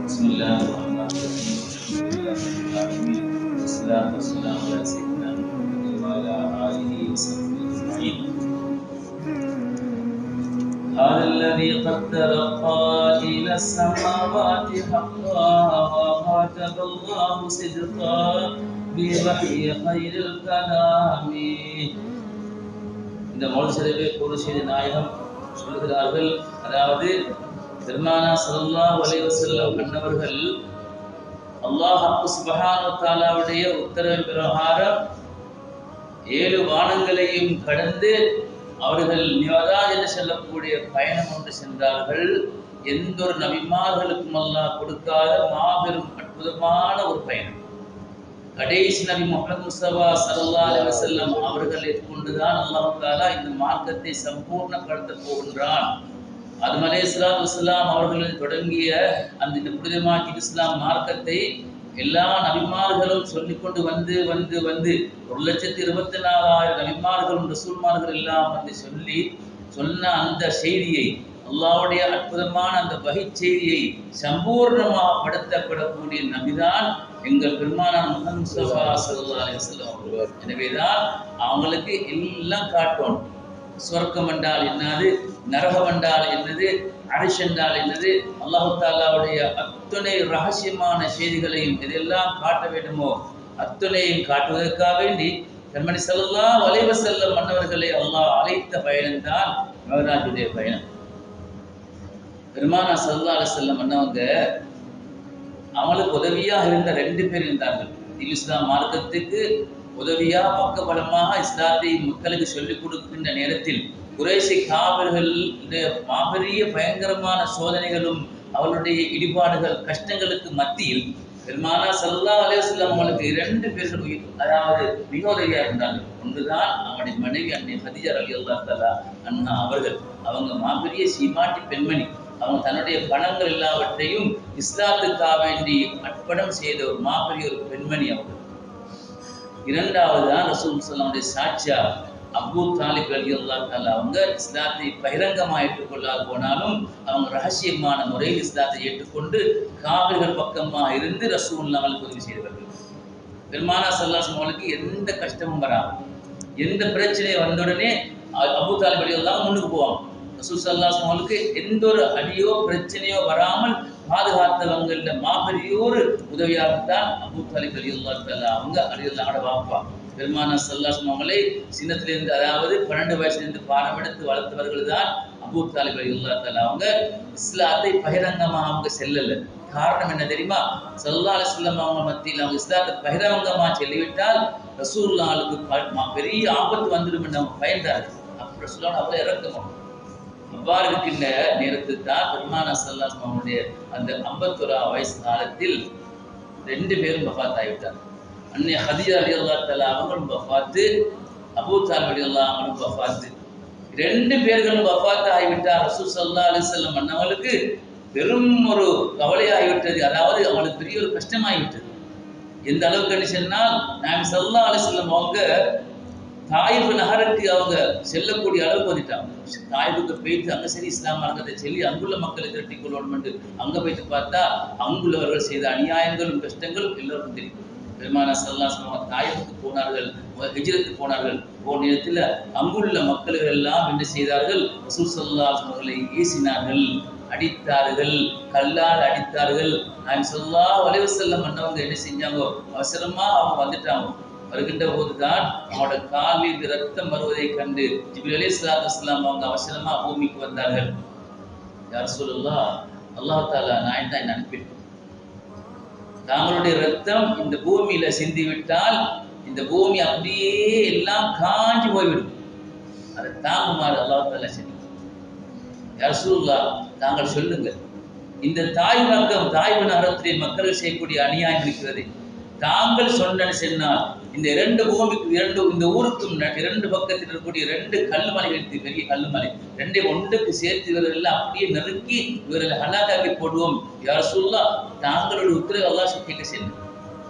بسم الله الرحمن الرحيم الحمد لله رب العالمين والصلاة والسلام على سيدنا محمد وعلى آله وصحبه أجمعين. هذا الذي قد ترقى إلى السماوات حقا وخاتم الله صدقا بوحي خير الكلام. இந்த மௌலித் ஷரீஃபை பூர்த்தி செய்த நாயகம் சொல்லுகிறார்கள், அதாவது பெருமானா ஸல்லல்லாஹு அலைஹி வஸல்லம் அன்னவர்கள் அல்லாஹ் சுப்ஹானஹு வ தஆலாவுடைய உத்தரவின் பிரகாரம் 7 வானங்களையும் கடந்து அவர்கள் மிஅராஜ் என்று சொல்லக்கூடிய பயணம் ஒன்று சென்றார்கள். எந்த ஒரு நபிமார்களுக்கும் அல்லாஹ் கொடுக்காத மாபெரும் அற்புதமான ஒரு பயணம். கடைசி நபி முஹம்மது முஸ்தபா ஸல்லல்லாஹு அலைஹி வஸல்லம் அவர்களை கொண்டுதான் அல்லாஹ் தஆலா இந்த மார்க்கத்தை சம்பூர்ணப்படுத்த போகின்றான். ஆதம் அலைஹிஸ்ஸலாத்து வஸ்ஸலாம் அவர்கள் தொடங்கிய அந்த புனிதமாக்கி இஸ்லாம் மார்க்கத்தை எல்லா நபிமார்களும் சொல்லிக்கொண்டு வந்து 1,24,000 நபிமார்களும் ரசூல்மார்கள் எல்லாம் வந்து சொன்ன அந்த செய்தியை, அல்லாஹ்வுடைய அற்புதமான அந்த வகை செய்தியை சம்பூர்ணமாக படுத்தப்படக்கூடிய நபிதான் எங்கள் பெருமானார் முஹம்மது முஸ்தபா ஸல்லல்லாஹு அலைஹி வஸல்லம் அவர்கள். எனவேதான் அவங்களுக்கு எல்லாம் காட்டணும். சொர்க்கம் என்றால் என்னது, நரகம் என்றால் என்னது, அரிஷ் என்றால் என்னது, அல்லாஹ் தஆலாவுடைய அத்தனை ரகசியமான செய்திகளையும் எதெல்லாம் காட்ட வேண்டுமோ அத்தனையும் காட்டுவதற்காக வேண்டி கண்மணி ஸல்லல்லாஹு அலைஹி வஸல்லம் மன்னவர்களை அல்லாஹ் அழைத்த பயணம்தான் மிஅராஜுடைய பயணம். பெருமானார் ஸல்லல்லாஹு அலைஹி வஸல்லம் மன்னவங்க அவங்களுக்கு உதவியாக இருந்த 2 பேர் இருந்தார்கள். இஸ்லாம் மார்க்கத்துக்கு உதவியா பக்கபலமாக இஸ்லாத்தை மக்களுக்கு சொல்லிக் கொடுக்கின்ற நேரத்தில் குறைஷி காபிர்களுடைய மாபெரிய பயங்கரமான சோதனைகளும் அவர்களுடைய இடிபாடுகள் கஷ்டங்களுக்கு மத்தியில் பெருமானார் ஸல்லல்லாஹு அலைஹி வஸல்லம் அவங்களுக்கு 2 பேர்கள் அதாவது மிக உதவியா இருந்தாங்க. ஒன்றுதான் அவனுடைய மனைவி அன்னை ஹதீஜா ரலியல்லாஹு தஆலா அன்ஹா அவர்கள். அவங்க மாபெரிய சீமாட்டி பெண்மணி. அவங்க தன்னுடைய பணங்கள் எல்லாவற்றையும் இஸ்லாத்துக்காக வேண்டி அர்ப்பணம் செய்த ஒரு மாபெரிய ஒரு பெண்மணி அவங்க. இரண்டாவது தான் ரசூல் ஸல்லல்லாஹு சாட்சியா அபூ தாலிப் ரலியல்லாஹு தஆலா அவங்க இஸ்லாத்தை பகிரங்கமாக ஏற்றுக்கொள்ளாது போனாலும் அவங்க ரகசியமான முறையில் இஸ்லாத்தை ஏற்றுக்கொண்டு காபிர்கள் பக்கமாக இருந்து ரசூலுல்லாஹ்வுக்கு உதவி செய்தவர்கள். பெருமானார் ஸல்லல்லாஹு அலைஹி வஸல்லம் எந்த கஷ்டமும் வராது, எந்த பிரச்சனையும் வந்தவுடனே அபூ தாலிப் ரலியல்லாஹு முன்னுக்கு போவாங்க. ரசூல் ஸல்லல்லாஹு அலைஹி வஸல்லம் எந்த ஒரு அடியோ பிரச்சனையோ வராமல் பாதுகாத்தவங்கள மாபெரியோர் உதவியாகத்தான் அபூ தாலிப் ரலியல்லாஹு தஆலா அவங்க ரலியல்லாஹு வாப்பா பெருமானார் ஸல்லல்லாஹு அலைஹி வஸல்லம் சின்னத்திலிருந்து, அதாவது 12 வயசுலேருந்து பாடம் எடுத்து வளர்த்தவர்கள் தான் அபூ தாலிப் ரலியல்லாஹு தஆலா அவங்க. இஸ்லாத்தை பகிரங்கமாக அவங்க செல்லல. காரணம் என்ன தெரியுமா? ஸல்லல்லாஹு அலைஹி வஸல்லம் அவங்க மத்தியில் அவங்க இஸ்லாத்தை பகிரங்கமாக சொல்லிவிட்டால் ரசூலுல்லாஹ்வுக்கு பெரிய ஆபத்து வந்துடும் என்று அவங்க பயந்தார்கள். அப்போ ரசூலுல்லாஹ் அவரை இறக்கணும். அவ்வாறு இருக்கின்ற நேரத்தில் தான் பெருமானார் ஸல்லல்லாஹு அலைஹி வஸல்லம் அந்த 51 வயசு காலத்தில் 2 பேரும் வஃபாத் ஆகிவிட்டார். அன்னை ஹதீஜா ரலியல்லாஹு தஆலா அவங்களும் வஃபாத்து, அபூ தாலிப் ரலியல்லாஹு அன்ஹு வஃபாத்து. 2 பேர்களும் வஃபாத் ஆகிவிட்டார். ரசூல் ஸல்லல்லாஹு அலைஹி வஸல்லம் அன்னவங்களுக்கு பெரும் ஒரு கவலையாகிவிட்டது. அதாவது அவங்களுக்கு பெரிய ஒரு கஷ்டமாகிவிட்டது. எந்த அளவுக்கு சொன்னால், நபி ஸல்லல்லாஹு அலைஹி வஸல்லம் அவங்க தாயிஃப் நகருக்கு அவங்க செல்லக்கூடிய அளவுக்கு வந்துட்டாங்க. தாயிஃபுக்கு போயிட்டு அங்கே சரி இஸ்லாம் மார்க்கத்தை சொல்லி அங்குள்ள மக்களை திரட்டிக் கொள்ளணும் என்று அங்கே போயிட்டு பார்த்தா அங்குள்ளவர்கள் செய்த அநியாயங்களும் கஷ்டங்களும் எல்லோருக்கும் தெரியும். பெருமானார் ஸல்லல்லாஹு அலைஹி வஸல்லம் தாயிஃபுக்கு போனார்கள், ஹிஜ்ரத்துக்கு போனார்கள். போன நேரத்தில் அங்குள்ள மக்கள் எல்லாம் என்ன செய்தார்கள்? ரசூல் ஸல்லல்லாஹு அலைஹி வஸல்லம் அவர்களை ஏசினார்கள், அடித்தார்கள், கல்லால் அடித்தார்கள். நபி ஸல்லல்லாஹு அலைஹி வஸல்லம் அன்னவங்க என்ன செஞ்சாங்க? அவசரமா அவங்க வந்துட்டாங்க. வருகின்ற போதுதான் அவனோட காலில் ரத்தம் வருவதை கண்டு ஜிப்ரீல் அலைஹிஸ்ஸலாத்து வஸ்ஸலாம் அவங்க அவசரமா பூமிக்கு வந்தார்கள். யா ரசூலுல்லாஹ், அல்லாஹ் தஆலா நான் தான் அனுப்பிட்டேன். தாங்களுடைய ரத்தம் இந்த பூமியில சிந்திவிட்டால் இந்த பூமி அப்படியே எல்லாம் காஞ்சி போய்விடும். அதை தாங்குமாறு அல்லாஹ் தஆலா சொன்னார். யா ரசூலுல்லாஹ், தாங்கள் சொல்லுங்க, இந்த தாய் நகரத்திலே மக்கள் செய்யக்கூடிய அநியாயம் இருக்கிறது. தாங்கள் சொன்னால் இந்த 2 பூமிக்கு இந்த ஊருக்கும் 2 பக்கத்தில் இருக்கக்கூடிய 2 கல்லுமலைகளுக்கு, பெரிய கல்லுமலை 2 ஒன்றுக்கு சேர்த்து இவர்கள் அப்படியே நெருக்கி இவர்களை ஹலாக்காக்கி போடுவோம். யா ரசூலுல்லாஹ், தாங்களுடைய உத்தரவு அல்லாஹ் கேட்க சென்று.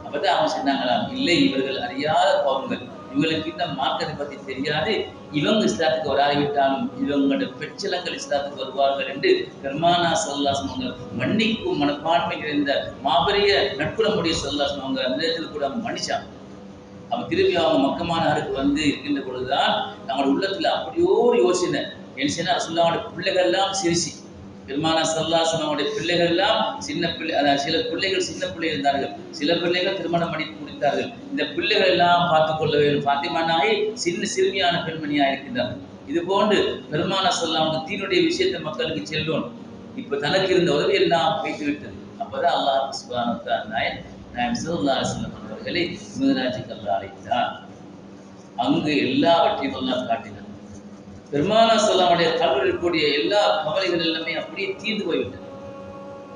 அப்பதான் அவங்க சொன்னாங்களாம், இல்லை, இவர்கள் அறியாத பாவங்கள், இவங்களுக்கு இந்த மார்க்கத்தை பற்றி தெரியாது, இவங்க இஸ்லாத்துக்கு வராவிட்டாலும் இவங்களோட பெற்றலங்கள் இஸ்லாத்துக்கு வருவார்கள் என்று பெருமானா ஸல்லல்லாஹு அலைஹி வஸல்லம் மன்னிக்கும் மனப்பான்மை நிறைந்த மாபெரிய நட்புறமுடைய ஸல்லல்லாஹு அலைஹி வஸல்லம் அந்த நேரத்தில் கூட மன்னிச்சாங்க. அப்ப திருப்பி அவங்க மக்கமானவருக்கு வந்து இருக்கின்ற பொழுதுதான் நம்மளோட உள்ளத்துல அப்படியோ ஒரு யோசனை என்ன செய்ய ரசூலுல்லாஹ்வுடைய பிள்ளைகள் எல்லாம் சிரிச்சு பெருமானா ஸல்லல்லாஹு அலைஹி வஸல்லம் பிள்ளைகள் எல்லாம் சின்ன பிள்ளை, அதாவது சில பிள்ளைகள் சின்ன பிள்ளை இருந்தார்கள், சில பிள்ளைகள் திருமணம் பண்ணி முடித்தார்கள். இந்த பிள்ளைகள் எல்லாம் பார்த்துக் கொள்ள வேண்டும். ஃபாத்திமா நாயி சிறுமியான பெண்மணியாக இருக்கின்றார்கள். இது போன்று பெருமானா ஸல்லல்லாஹு அலைஹி தீனுடைய விஷயத்தை மக்களுக்கு செல்லும். இப்ப தனக்கு இருந்த உதவி எல்லாம் வைத்து விட்டது. அப்பதான் அல்லாஹ் சுப்ஹானஹு வ தஆலா நாயகம் ஸல்லல்லாஹு அலைஹி வஸல்லம் அவர்களை மிஹ்ராஜுக்கு அல்லாஹ் அழைத்தார். அங்கு எல்லாவற்றையும் அல்லாஹ் காட்டினார். பெருமானா ஸல்லல்லாஹு கல்வியில் இருக்கக்கூடிய எல்லா கவலைகள் எல்லாமே அப்படியே தீர்ந்து போய்விட்டது.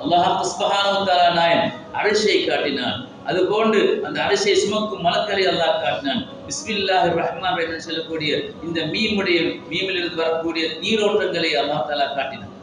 அல்லாஹ் சுப்ஹானஹு வ தஆலா நாயகம் அரிசை காட்டினான். அதுபோன்று அந்த அரிசை சுமக்கும் மலக்களை அல்லாஹ் காட்டினான். பிஸ்மில்லாஹிர் ரஹ்மானிர் ரஹீம் சொல்லக்கூடிய இந்த மீமிலிருந்து வரக்கூடிய நீரோட்டங்களை அல்லாஹ் தஆலா காட்டினான்.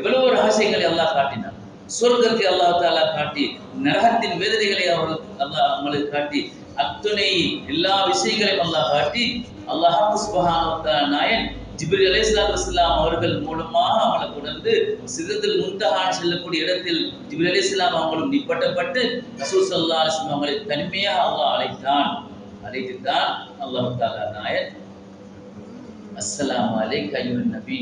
எவ்வளவு ரகசியங்களை அல்லாஹ் காட்டினான். சொர்க்கத்தை அல்லாஹ் தஆலா காட்டி, நரகத்தின் வேதனைகளை அல்லாஹ் நம்மளுக்கு காட்டி, அத்துணை எல்லா விஷயங்களையும் அல்லாஹ் காட்டி, அல்லாஹ் சுப்ஹானஹு வ தஆலா நாயன் ஜிப்ரீல் அலைஹிஸ்ஸலாத்து வஸ்ஸலாம் அவர்கள் மூலமாக அவங்களை கொண்டு சிதறத்தில் முன்தஹா செல்லக்கூடிய இடத்தில் ஜிப்ரீல் அலைஹிஸ்ஸலாம் அவங்களும் நிப்பட்டப்பட்டு ரசூல் ஸல்லல்லாஹு அலைஹி வஸல்லம் அவங்களை தனிமையாக அல்லாஹ் அழைத்துத்தான் அல்லாஹ் தஆலா நாயன் அஸ்ஸலாமு அலைக்க அய்யுஹன் நபி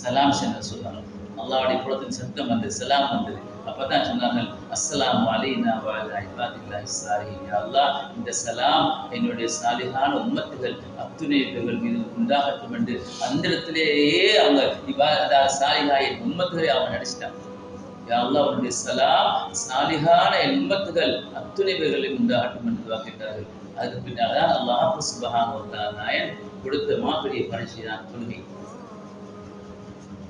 சலாம் சென்று சொன்னாங்க. அல்லாஹ்வுடைய புறத்தின் சத்தம் வந்தது, சலாம் வந்தது. அப்பதான் சொன்னார்கள் அஸ்ஸலாமு அலைனா வ அலா இபாதில்லாஹி ஸாலிஹீன். யா அல்லாஹ், இந்த சலாம் என்னுடைய சாலிஹான உம்மத்துகள் அத்துணை பேர்கள் மீது உண்டாகட்டும் என்று அந்த இடத்திலேயே அவங்க இபாதத் சாலிஹாய உம்மத்துகளை அவங்க நடிச்சிட்டாங்க. யா அல்லாஹ், உன்னுடைய சலாம் சாலிஹான உம்மத்துகள் அத்துணை பேர்களை உண்டாகட்டும் என்று துஆ கேட்டார்கள். அதுக்கு பின்னால்தான் அல்லாஹ் சுப்ஹானஹு வ தஆலா நாயன் கொடுத்த மாபெரிய பரிசு தான் தொழுகை.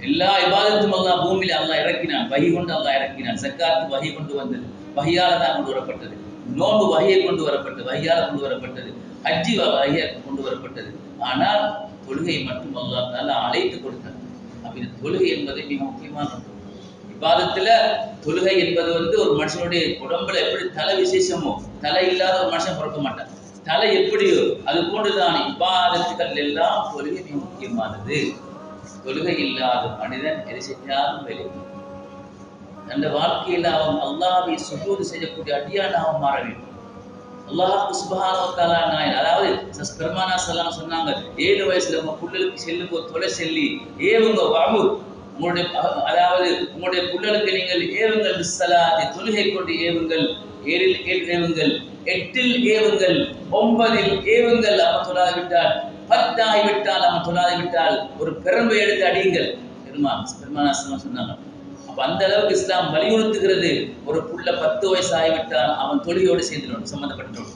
எல்லா இபாதத்தும் அல்லாஹ் பூமியில அல்லாஹ் இறக்கினான், வஹி கொண்டு அல்லாஹ் இறக்கினான். ஸகாத் வஹி கொண்டு வந்தது, வஹியால தான் கொண்டு வரப்பட்டது. நோன்பு வஹியை கொண்டு வரப்பட்டது, வஹியால கொண்டு வரப்பட்டது. ஹஜ்ஜி வஹியை கொண்டு வரப்பட்டது. ஆனால் தொழுகை மட்டும் அல்லாஹ் தஆலா அழைத்து கொடுத்தார். அப்ப இந்த தொழுகை என்பது மிக முக்கியமான ஒன்று. இபாதத்துல தொழுகை என்பது ஒரு மனுஷனுடைய உடம்புல எப்படி தலை விசேஷமோ, தலை இல்லாத ஒரு மனுஷன் பிறக்க மாட்டான். தலை எப்படியோ அது போன்றுதான் இபாதத்துகள் எல்லாம் தொழுகை மிக முக்கியமானது. தொழுகை இல்லாத மனிதன் எதை செஞ்சாலும் வேலை. அந்த வாழ்க்கையில் அவன் அல்லாஹ்வை சுஜூது செய்யக்கூடிய அடியானாக மாற வேண்டும். அல்லாஹ் சுப்ஹானஹு வ தஆலா நாயன், அதாவது பெருமானா ஸல்லல்லாஹு சொன்னாங்க, 7 வயசுல உங்க புள்ளலுக்கு செல்லுங்க, தொலை செல்லி ஏவுங்க வாபு, உங்களுடைய அதாவது உங்களுடைய புள்ளலுக்கு நீங்கள் ஏவுங்கள், பிஸ்ஸலாத்தி தொழுகை கொண்டு ஏவுங்கள், 7இல் ஏவுங்கள், 8இல் ஏவுங்கள், 9இல் ஏவுங்கள். அவன் தொழாது விட்டால், 10 ஆகிவிட்டால், அவன் தொழாது விட்டால் ஒரு பெரும்பை எடுத்து அடியுங்கள். பெருமானா ஸல்லல்லாஹு சொன்னாங்க. அப்ப அந்த அளவுக்கு இஸ்லாம் வலியுறுத்துகிறது. ஒரு புள்ள 10 வயசு ஆகிவிட்டால் அவன் தொழுகையோடு சேர்ந்துடும், சம்பந்தப்பட்டோம்.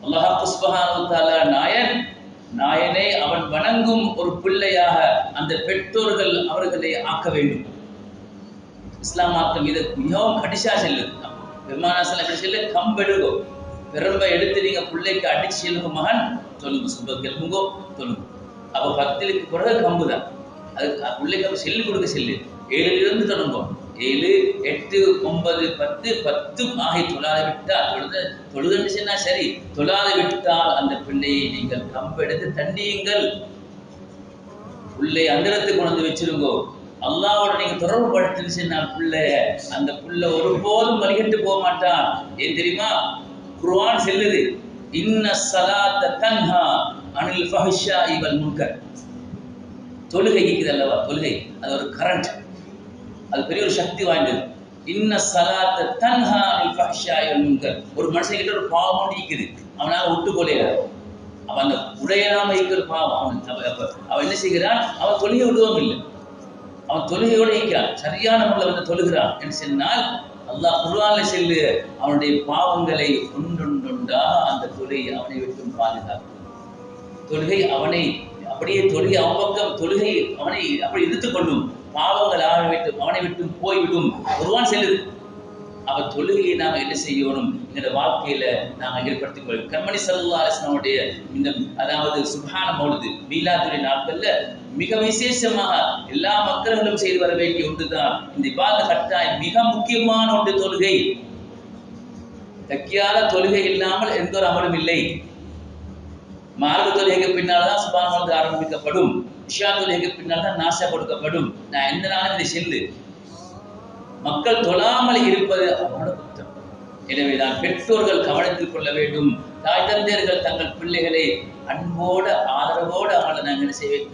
அல்லாஹ் சுப்ஹானஹு வ தஆலா நாயனை அவன் வணங்கும் ஒரு பிள்ளையாக அந்த பெற்றோர்கள் அவர்களை ஆக்க வேண்டும். இஸ்லாம் மார்க்கம் இது மிகவும் கடிஷா செல்லுது. பெருமானா ஸல்லல்லாஹு செல்ல கம்பெடுகோ, பெரும்பை எடுத்து நீங்க பிள்ளைக்கு அடிச்சு செல்லுங்க, மகன் சொல்லுங்க, சுப கெல்முங்கோ சொல்லுங்க. அப்ப 10க்கு பிறகு கம்பு தான். அது பிள்ளைக்கு செல்லு கொடுக்க செல்லு. 7லிருந்து தொடங்கும். 7, 8, 9, 10 ஆகி தொழாது விட்டால் தொழுதுன்னு சொன்னா சரி, தொழாது விட்டால் அந்த பிள்ளையை நீங்கள் கம்பெடுத்து தண்டியுங்கள். பிள்ளை அந்த இடத்துக்கு கொண்டு வந்து வச்சிருங்கோ. அல்லாஹ்வோட நீங்க தொடர்பு படுத்துச்சுன்னா அந்த பிள்ளை ஒருபோதும் வழிகட்டு போக மாட்டான். ஏன் தெரியுமா? குர்ஆன் சொல்லுது, இன்ன ஸலாத்த தன்ஹா அனில் ஃபஹ்ஷாஇ வல் முன்கர். தொழுகை இருக்குது அல்லவா, தொழுகை அது ஒரு கரண்ட், அது பெரிய ஒரு சக்தி வாய்ந்தது. இன்ன ஸலாத்த தன்ஹா அனில் ஃபஹ்ஷாஇ வல் முன்கர். ஒரு மனுஷன் கிட்ட ஒரு பாவம் இருக்குது, அவனால விட்டு கொள்ளையில, அவன் அந்த உடையலாம இருக்கிற பாவம் அவன் என்ன செய்கிறான்? அவன் தொழுகை விடுவோம் இல்லை, அவன் தொழுகையோடு இருக்கிறான், சரியான முறையில் வந்து தொழுகிறான் என்று சொன்னால் அல்லாஹ் குர்ஆன்ல சொல்லு, அவனுடைய பாவங்களை ஒன்றொன்றா அந்த தொழுகை அவனை விட்டு பாதுகாக்கும். தொழுகை அவனை அப்படியே தொழுகை அவன் பக்கம் தொழுகை அவனை அப்படி இழுத்துக் கொள்ளும், பாவங்கள் அவனை விட்டு போய்விடும். குர்ஆன் சொல்லுது. அவ தொழுகையை நாங்கள் என்ன செய்யணும்? எங்களோட வாழ்க்கையில நாங்கள் ஏற்படுத்திக் கொள்ளும். கண்மணி ஸல்லல்லாஹு அலைஹி வஸல்லம் உடைய இந்த அதாவது சுப்ஹான மௌலிது மீலாதுடைய நாட்கள்ல மிக விசேஷமாக எல்லா மக்களும் செய்து வர வேண்டிய ஒன்றுதான் இந்த இபாதத் கட்டாயம். மிக முக்கியமான ஒன்று தொழுகை. தக்கியால தொழுகை இல்லாமல் எந்த ஒரு அமலும் இல்லை. மார்க தொழுகைக்கு பின்னால் தான் சுப்ஹானல்லாஹ் ஆரம்பிக்கப்படும். இஷா தொழுகைக்கு பின்னால் தான் நாசா கொடுக்கப்படும். நான் எந்த நாளும் இதை செல்லு மக்கள் தொழாமல் இருப்பது அவனோட குற்றம். எனவேதான் பெற்றோர்கள் கவனத்தில் கொள்ள வேண்டும். தாய் தந்தையர்கள் தங்கள் பிள்ளைகளை அன்போட ஆதரவோடு அவங்களை நாங்கள்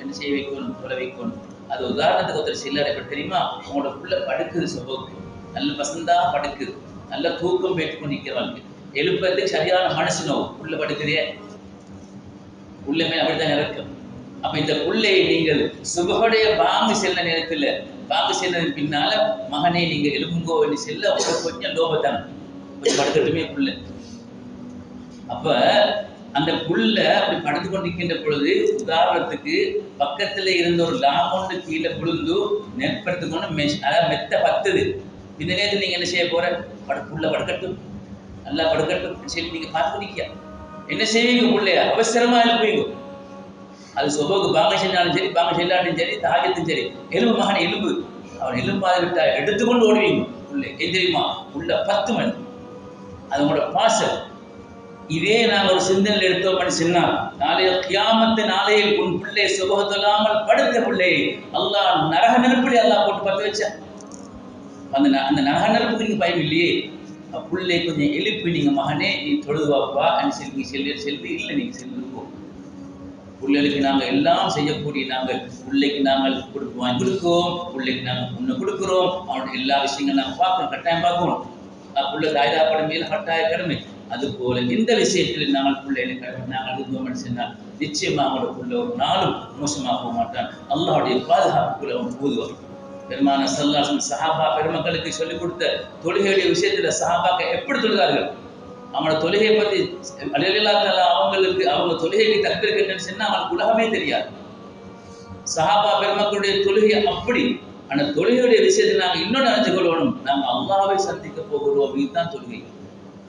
என்ன செய்ய வைக்கணும், தொலை வைக்கணும். அது உதாரணத்துக்கு ஒருத்தர் சில்லறை எப்படி தெரியுமா, உங்களோட பிள்ளை படுக்குது, சுபோக்கு நல்ல பசந்தா படுக்குது, நல்ல தூக்கம் பெற்றுக்கொண்டு நிற்கிறவங்க, எழுப்பதுக்கு சரியான மனசு நோவு, புள்ள படுக்குதே உள்ளமே அப்படித்தான் இருக்கும். அப்ப இந்த புள்ளையை நீங்கள் சுபகுடைய பாங்கு செல்ல நேரத்தில் பாங்கு செல்றதுக்கு பின்னால மகனே நீங்க எலும்புங்கோ என்று செல்ல உங்களுக்கு கொஞ்சம் லோபத்தான கொஞ்சம் படுக்கட்டுமே புள்ள. அப்ப அந்த புள்ள அப்படி படுத்து கொண்டிருக்கின்ற பொழுது உதாரணத்துக்கு பக்கத்துல இருந்த ஒரு லாமொண்டு கீழே விழுந்து நெற்படுத்துக்கொண்டு அதாவது மெத்த பத்துது. இந்த நேரத்தில் நீங்க என்ன செய்ய போற, புள்ள படுக்கட்டும் நல்லா படுக்கட்டும் சரி நீங்க பார்த்து நிக்க என்ன செய்வீங்க, புள்ளைய அவசரமா எழுப்புவீங்க. அது சொபோக்கு பாங்க செஞ்சாலும் சரி பாங்க செல்லாட்டும் சரி தாகத்தும் சரி, எலும்பு மகனை எலும்பு, அவன் எலும்பாத விட்டா எடுத்துக்கொண்டு ஓடுவீங்க. புள்ளை ஏன் தெரியுமா, உள்ள 10 மணி அது உங்களோட பாசம். இதே நாங்கள் ஒரு சிந்தனையில் எடுத்தோம் சொன்னால் நாளைய கியாமத்து நாளையில் உன் பிள்ளை சுபகத்தொல்லாமல் படுத்த பிள்ளையை அல்லாஹ் நரக நெருப்படி அல்லாஹ் போட்டு பத்து வச்சா. அந்த நரக நெருப்புக்கு நீங்க பயம் இல்லையே. பிள்ளை கொஞ்சம் எழுப்பி நீங்க மகனே நீ தொழுதுவாப்பா செல்வி செல்வி இல்லை நீங்க செல்விருப்போம். பிள்ளைகளுக்கு நாங்கள் எல்லாம் செய்யக்கூடிய நாங்கள் பிள்ளைக்கு நாங்கள் கொடுக்குவோம், பிள்ளைக்கு நாங்கள் முன்ன கொடுக்குறோம், அவனுடைய எல்லா விஷயங்களும் நாங்கள் பார்க்கணும், கட்டாயம் பார்க்கணும். பிள்ளை தாய்தா கடமையில் கட்டாய கடமை. அதுபோல இந்த விஷயத்தில் நாங்கள் பிள்ளைகளை நாங்கள் இருந்தோம் சொன்னால் நிச்சயமாக அவங்களோட பிள்ளை ஒரு நாளும் மோசமாக போக மாட்டான். அல்லாஹ்வுடைய பாதுகாப்புக்குள்ள அவன் போதுவான். பெருமான ஸல்லல்லாஹு அலைஹி சஹாபா பெருமக்களுக்கு சொல்லிக் கொடுத்த தொழுகையுடைய விஷயத்துல சஹாபாக்கள் எப்படி தொழுதார்கள், அவங்களோட தொழுகையை பற்றி அவங்களுக்கு அவங்க தொழுகைக்கு தக்பீர் கட்டணும்னு சொன்னா அவங்களுக்கு உலகமே தெரியாது. சஹாபா பெருமக்களுடைய தொழுகை அப்படி. ஆனா தொழுகையுடைய விஷயத்தில் நாங்கள் இன்னொன்று அறிஞ்சு கொள்ளணும், நாங்கள் அல்லாஹ்வை சந்திக்க போகிறோம். இதுதான் தொழுகை.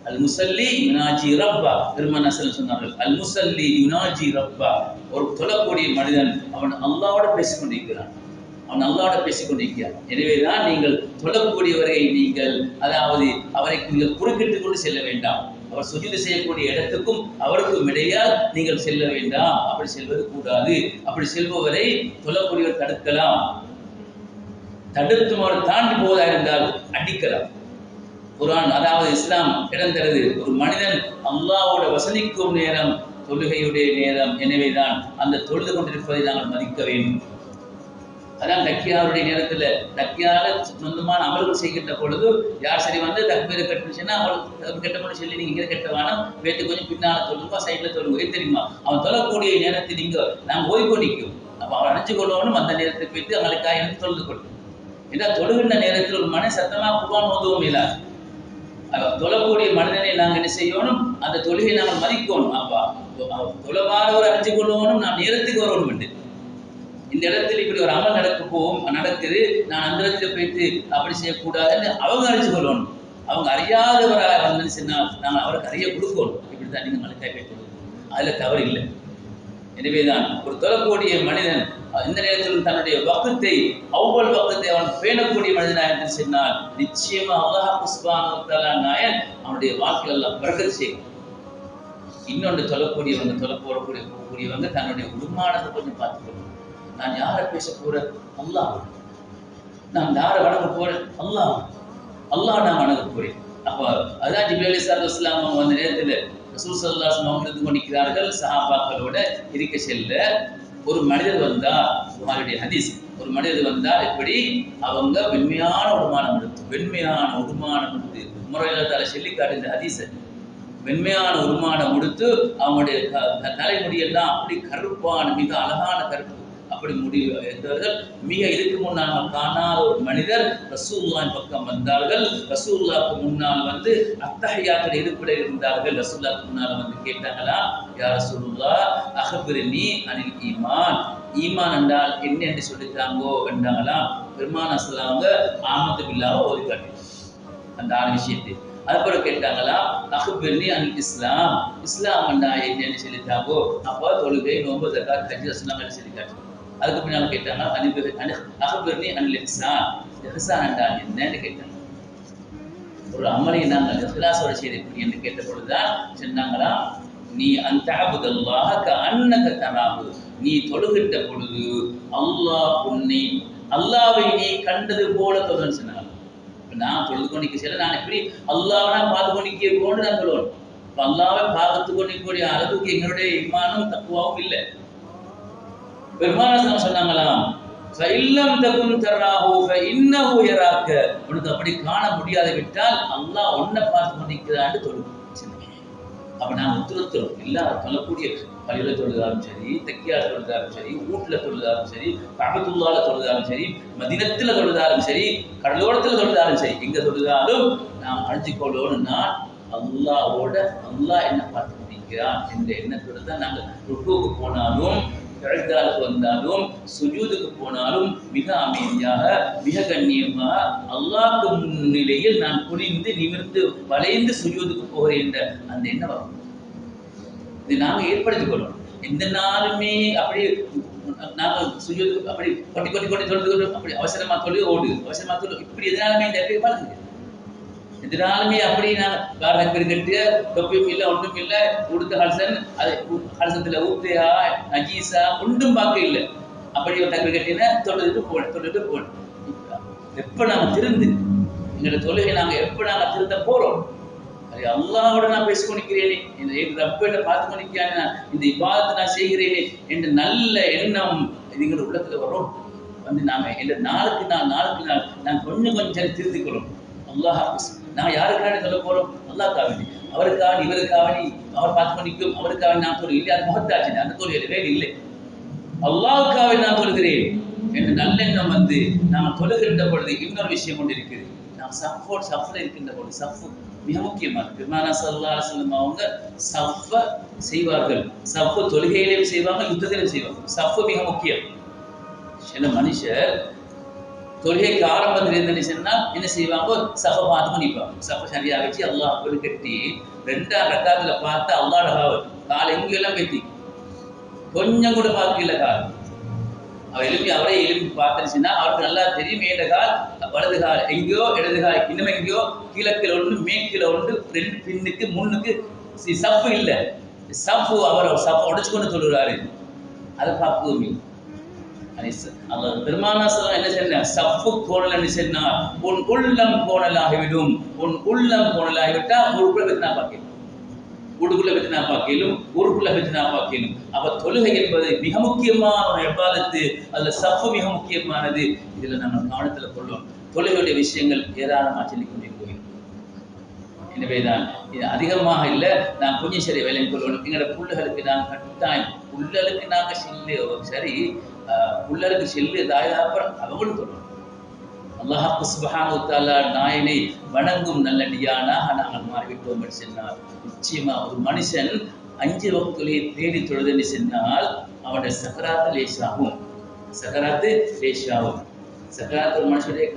அல் முசல்லி யுனாஜி ரப்பா, பெருமானா ஸல்லல்லாஹு சொன்னார்கள், அல் முசல்லி யுனாஜி ரப்பா. ஒரு தொழக்கூடிய மனிதன் அவன் அல்லாஹ்வோட பேசிக்கொண்டிருக்கிறான், அவன் அல்லாஹ்வோட பேசிக்கொண்டிருக்கிறான். எனவேதான் நீங்கள் தொழக்கூடியவரை நீங்கள் அதாவது அவரை நீங்கள் குறுக்கிட்டுக் கொண்டு செல்ல வேண்டாம். அவர் சுஜூது செய்யக்கூடிய இடத்துக்கும் அவருக்கும் இடையால் நீங்கள் செல்ல வேண்டாம். அப்படி செல்வது கூடாது. அப்படி செல்பவரை தொழக்கூடியவர் தடுக்கலாம். தடுத்தும் அவர் தாண்டி போவதாக இருந்தால் அடிக்கலாம். குர்ஆன் அதாவது இஸ்லாம் இடம் தருது, ஒரு மனிதன் அல்லாஹ்வோட வசனிக்கும் நேரம் தொழுகையுடைய நேரம். எனவேதான் அந்த தொழுது கொண்டிருப்பதை நாங்கள் மதிக்க வேண்டும். அதான் தக்கியாருடைய நேரத்தில் தக்கியால சொந்தமான அமல்கள் செய்கின்ற பொழுது யார் சரி வந்து தக்பீர் கட்டுச்சுன்னா அவள் கெட்ட பண்ணி சொல்லி நீங்க கெட்டவானா வேட்டு கொஞ்சம் பின்னால தொழுங்க, சைட்ல தொழுங்க. ஏன் தெரியுமா, அவன் தொழக்கூடிய நேரத்தை நாங்கள் ஓய்வொண்டிக்கும். அப்போ அவன் அணைச்சு கொள்ளணும். அந்த நேரத்தை போயிட்டு அவங்களுக்காக எனக்கு தொழுது கொள்ளும். ஏன்னா தொழுகின்ற நேரத்தில் ஒரு மனிதன் சத்தமாக குர்ஆன் ஓதுவோம் இல்லை, தொழக்கூடிய மனிதனை நாங்கள் என்ன செய்யணும், அந்த தொழுகை நாங்கள் மதிக்கணும். அப்பா தொழவாரவர் அறிஞ்சு கொள்ளணும், நான் நேரத்துக்கு வரணும் என்று. இந்த இடத்துல இப்படி ஒரு அமல் நடக்குது, நான் அந்த இடத்துல போயிட்டு அப்படி செய்யக்கூடாதுன்னு அவங்க அறிஞ்சு கொள்ளணும். அவங்க அறியாதவராக வந்து சொன்னால் நாங்கள் அவருக்கு அறிய கொடுக்கணும். இப்படித்தான் நீங்கள் மலைக்காய் போய்க்கொள்ளணும், அதில் தவறு இல்லை. எனவேதான் ஒரு தொழக்கூடிய மனிதன் இந்த நேரத்தில் தன்னுடைய வக்கத்தை அவ்வளவு வக்கத்தை அவன் பேணக்கூடிய மனிதனாக என்று சொன்னால் நிச்சயமாக அல்லாஹ் சுப்ஹானஹு வ தஆலா நாயன் அவனுடைய வாழ்க்கையில் எல்லாம் பரக்கத் செய்யும். இன்னொன்று போகக்கூடியவங்க தன்னுடைய உடுமானத்தை கொஞ்சம் பார்த்துக்கணும். நான் யாரை பேச போறேன், அல்லாஹ். நான் யாரை வணங்க போறேன், அல்லாஹ் நான் வணங்க போறேன். அப்போ அதான் ஜிப்ரீல் அலைஹிஸ்ஸலாம் அவங்க அந்த நேரத்தில் ரசூல் ஸல்லல்லாஹு அலைஹி வஸல்லம் இருந்து கொண்டிருக்கிறார்கள். சஹாபாக்களோட இருக்க செல்ல ஒரு மனிதர் வந்தார். புகாரியுடைய ஹதீஸ், ஒரு மனிதர் வந்தால் எப்படி அவங்க வெண்மையான உடுமானம் எடுத்து முறையில சொல்லி காட்டுகிற ஹதீஸ். வெண்மையான உருமானம் உடுத்து அவங்களுடைய தலைமுடியெல்லாம் அப்படி கருப்பான மிக அழகான கருப்பு அப்படி முடிவர்கள். மிக இதுக்கு முன்னால் காணாத ஒரு மனிதர் ரசூலுல்லாஹின் பக்கம் வந்தார்கள். ரசூலுல்லாஹ்க்கு முன்னால் வந்து அத்தஹியாத்துல் இருப்பில் இருந்தார்கள். ரசூலுல்லாஹ்க்கு முன்னால் வந்து கேட்டாங்களா, யா ரசூலுல்லாஹ் அக்பிர்னி அனில் ஈமான், ஈமான் என்றால் என்ன என்று சொல்லித்தாங்கோ என்றாங்களா. பெருமானா ஸல்லல்லாஹு ஆமது பில்லாஹ் ஓதி காட்டி அந்த 6 விஷயத்தை. அதுக்கப்புறம் கேட்டாங்களா, அக்பிர்னி அனில் இஸ்லாம், இஸ்லாம் என்றா என்னன்னு சொல்லித்தாங்கோ. அப்போ தொழுகை, நோன்பு, ஜகாத், ஹஜ், ரசூலுல்லாஹ் சொல்லி காட்டி. அதுக்கு பின்னால் கேட்டாங்க, அக்பிர்னி அனில் இஹ்சான், இஹ்சான் என்றால் என்னன்னு கேட்டாங்க. ஒரு அமலை நாங்கள் இஹ்லாஸோட செய்த எப்படி என்று கேட்ட பொழுதுதான் சொன்னாங்களா, நீ அந்த அபுதல்லாஹ கஅன்னக தராஹு, நீ தொழுகின்ற பொழுது அல்லாஹ்வை நீ கண்டது போல தொழுன்னு சொன்னாங்க. நான் தொழுது கொண்டிருக்க சில நான் எப்படி அல்லாஹ்வை நான் பார்த்து கொண்டிருக்க போன்னு நான் சொல்லுவேன். இப்போ அல்லாஹ்வை பார்த்து கொண்டிருக்கக்கூடிய அளவுக்கு எங்களுடைய ஈமானும் தக்குவாவும் இல்லை. பெருமானார் சொன்னாங்களாம், ஃபஇல்லம் தகுன் தராஹு ஃபஇன்னஹு யராக, உனக்கு அப்படி காண முடியாது விட்டால் அல்லாஹ் உன்னை பார்த்து கொண்டிருக்கிறான்னு தொழுது. அப்போ நான் உத்தரத்தரும் எல்லாரும் சொல்லக்கூடிய பள்ளியில் தொழுதாலும் சரி, தக்கியால் தொழுதாலும் சரி, வீட்டில் தொழுதாலும் சரி, காபத்துல்லால தொழுதாலும் சரி, மதினத்தில் தொழுதாலும் சரி, கடலோரத்தில் தொழுதாலும் சரி, எங்கே தொழுதாலும் நாம் அழிஞ்சு கொள்ளணும்னா அல்லாஹோட அல்லாஹ் என்ன பார்த்து கொண்டிருக்கிறான் என்ற எண்ணத்தோடு தான் நாங்கள் ருக்குவுக்கு போனாலும், எழுத்தாளுக்கு வந்தாலும், சுஜூதுக்கு போனாலும் மிக அமைதியாக மிக கண்ணியமாக அல்லாஹ்க்கு முன்னிலையில் நான் குனிந்து நிமிர்ந்து வளைந்து சுஜூதுக்கு போகிறேன் என்ற அந்த எண்ணம் வரும். இது நாங்கள் ஏற்படுத்திக் கொள்ளணும். எந்த நாளுமே அப்படி நாங்கள் சுஜூதுக்கு அப்படி கொட்டி தொழுது அப்படி அவசரமா தொழில் ஓடு அவசரமா தொழில் இப்படி எதனாலுமே இந்த எப்படி பாருங்க, எதிராலுமே அப்படி நாங்கள் காரணம் கட்டு தொப்பியும் இல்லை ஒன்றும் இல்லை உடுத்த ஹல்சன் அது ஹல்சத்தில் ஊத்தையா நஜீஸா ஒன்றும் பார்க்க இல்லை. அப்படி ஒரு தக்கர் கட்டினா தொழுதுட்டு போனேன். எப்போ நாங்கள் திருந்து எங்களோட தொழுகை நாங்கள் எப்போ நாங்கள் திருந்த போகிறோம், அது அல்லாஹ்வோட நான் பேசி கொண்டிருக்கிறேனே, இந்த ரப்பை பார்த்து கொண்டிருக்கிறேன், நான் இந்த இபாதத்தை நான் செய்கிறேனே என்ற நல்ல எண்ணம் இதுங்கிற உள்ளத்தில் வரும். வந்து நாங்கள் என்ற நாளுக்கு நாள் நான் கொஞ்சம் சரி திருத்திக் அல்லாஹ் நான் யாருக்காக சொல்ல போறோம், அல்லாஹ்க்காக அவருக்காக இவருக்காக அவர் பார்த்து கொண்டிருக்கும் அவருக்காக நான் சொல்ல இல்லை, அது முகத்தாச்சு அந்த தொழில் வேறு இல்லை, அல்லாஹ்வுக்காக நான் சொல்கிறேன் என்று நல்லெண்ணம் வந்து நாம் தொழுகின்ற பொழுது இன்னொரு விஷயம் கொண்டு இருக்குது. நாம் சஃப்ல இருக்கின்ற பொழுது சஃப் மிக முக்கியமானது. பெருமானார் ஸல்லல்லாஹு அலைஹி வஸல்லம் அவங்க சஃப்ப செய்வார்கள். சஃப் தொழுகையிலையும் செய்வாங்க, யுத்தத்திலையும் செய்வாங்க. சஃப் மிக முக்கியம். சில மனுஷர் தொழுகைக்கு ஆரம்பத்தில் இருந்து சொன்னால் என்ன செய்வாங்க, சஃபை பார்த்து நிற்பாங்க. சஃபை சரியாக வச்சு அல்லாஹ் அக்பர் கட்டி 2ஆம் ரக்காத்துல பார்த்தா அல்லாஹ் கால் எங்கெல்லாம் கட்டி கொஞ்சம் கூட பார்க்கல கால். அவரே எழுப்பி பார்த்துச்சுன்னா அவருக்கு நல்லா தெரியும். ஏண்ட கால் வலது கால் எங்கேயோ, இடது கால் இன்னும் எங்கேயோ, கிழக்கில் ஒன்று மேற்கில் ஒன்று, 2 பின்னுக்கு முன்னுக்கு சஃப் இல்லை. சஃப் அவர் சஃப் உடைச்சு கொண்டு சொல்லுறாரு, அதை பார்க்குவோம். பெருமானார் ஸல்லல்லாஹு என்ன சொன்னார், சஃப்பு கோணல் சொன்னார், உன் உள்ளம் கோணலாகிவிடும். உன் உள்ளம் கோணலாகிவிட்டால் ஊருக்குள்ள பெத்தினா பார்க்கலும், ஊருக்குள்ள பெத்தினா பார்க்கலும், ஊருக்குள்ள பெத்தினா பார்க்கலும். அப்ப தொழுகை என்பது மிக முக்கியமான ஒரு இபாதத்து, அதுல சஃப்பு மிக முக்கியமானது. இதுல நம்ம கவனத்துல கொள்ளும். தொழுகையுடைய விஷயங்கள் ஏராளமாக சொல்லிக்கொண்டே போயிடும். எனவேதான் இது அதிகமாக இல்லை, நான் கொஞ்சம் சரி வேலை கொள்ளணும். எங்களோட பிள்ளைகளுக்கு நான் கட்டாயம் பிள்ளைகளுக்கு நாங்கள் செல்லு சரி பிள்ளைகளுக்கு செல்லு தாயாப்பறம் அவங்களும் சொல்லணும். அல்லாஹ் சுப்ஹானஹு வ தஆலா நாயனை வணங்கும் நல்லடியானாக நாங்கள் மாறிவிட்டோம் என்று சொன்னால் நிச்சயமா ஒரு மனுஷன் 5 வக்துகளை தேடி தொழுதுன்னு சொன்னால் அவனுடைய சக்கராத்து லேசாகும். சக்கராத்து ஒரு மனுஷனுடைய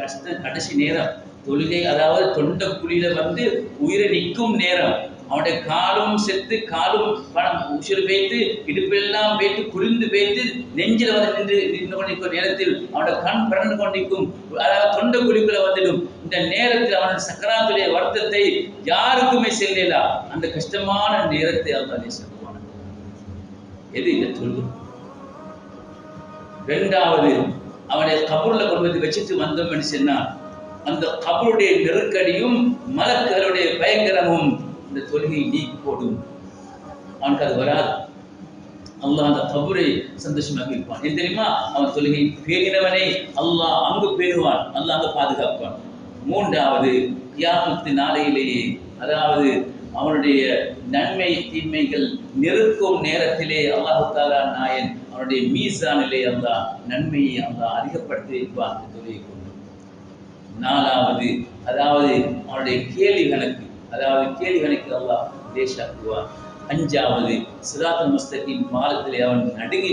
கடைசி நேரம் தொழுகை, அதாவது தொண்டை குழியில வந்து உயிரை நிற்கும் நேரம். அவனுடைய காலும் செத்து காலும் பணம் உசுறு வைத்து இடுப்பெல்லாம் வைத்து குளிர்ந்து வைத்து நெஞ்சில் வந்து நின்று கொண்டிருக்கும் நேரத்தில் அவனுடைய கண் பிறந்து கொண்டிருக்கும், அதாவது தொண்டை குழிக்குள்ள வந்துடும். இந்த நேரத்தில் அவனுடைய சக்கராத்துடைய வருத்தத்தை யாருக்குமே செல்லலாம். அந்த கஷ்டமான நேரத்தை அல்லாஹ் சொல்லுவான். எது இந்த தொழுகை. 2வது அவனை கபூர்ல கொண்டு வந்து வச்சுட்டு வந்தோம் என்று சொன்னான், அந்த கபருடைய நெருக்கடியும் மலக்குகளுடைய பயங்கரமும் இந்த தொழுகையை நீக்கி போடும். அவனுக்கு அது வராது. அல்லாஹ் அந்த கபரை சந்தோஷமாக இருப்பான். ஏன் தெரியுமா, அவன் தொழுகை பேணினவனை அல்லாஹ் அங்கு பேணுவான், அல்லாஹ் அங்கு பாதுகாப்பான். 3வது கியாமத்து நாளையிலேயே, அதாவது அவனுடைய நன்மை தீமைகள் நெருக்கும் நேரத்திலே அல்லாஹ் தஆலா நாயன் அவனுடைய மீசானிலே அல்லாஹ் நன்மையை அல்லாஹ் அதிகப்படுத்தி வைப்பான் தொழுகை கொண்டு. 4வது அதாவது அவனுடைய கேள்வி கணக்கு அல்லாஹ் லேசாக்குவான். 5வது சிராத்துல் முஸ்தகீம் பாலத்திலே அவன் நடுங்கி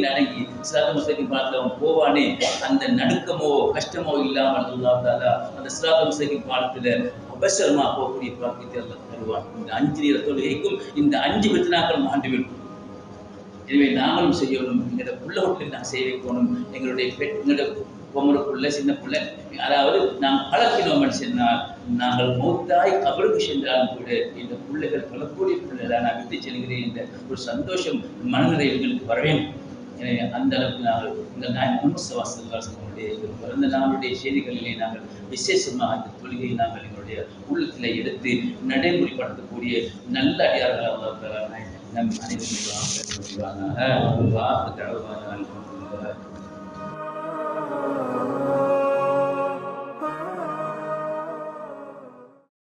சிராத்துல் முஸ்தகீம் பாலத்தில் அவன் போவானே, அந்த நடுக்கமோ கஷ்டமோ இல்லாமல் அல்லாஹ் தஆலா அந்த சிராத்துல் முஸ்தகீம் பாலத்தில் அபசரமா போகக்கூடிய பாக்கியத்தை அல்லாஹ் தருவான். இந்த 5 நேர தொழுகைக்கும் இந்த 5 பித்னாக்கள் மாண்டிவிடும். எனவே நாங்களும் செய்யணும், எங்களோட பிள்ளைகளுக்கு நான் செய்ய வைக்கணும், எங்களுடைய பொம்மருக்குள்ள சின்ன பிள்ளை, அதாவது நாங்கள் பழக்கினோம்னு சொன்னால் நாங்கள் மூத்தாய் கபருக்கு சென்றாலும் கூட இந்த பிள்ளைகள் பலக்கூடிய பிள்ளைகளாக நான் விட்டு செல்கிறேன் என்ற ஒரு சந்தோஷம் மனநிலை எங்களுக்கு வர வேண்டும். எனவே அந்த அளவுக்கு நாங்கள் இந்த முகமது சவாசனுடைய பிறந்த நாளுடைய செய்திகளிலே நாங்கள் விசேஷமாக அந்த தொழுகையை நாங்கள் எங்களுடைய உள்ளத்தில் எடுத்து நடைமுறைப்படுத்தக்கூடிய நல்ல அடியார்களாக நம் அனைவரும்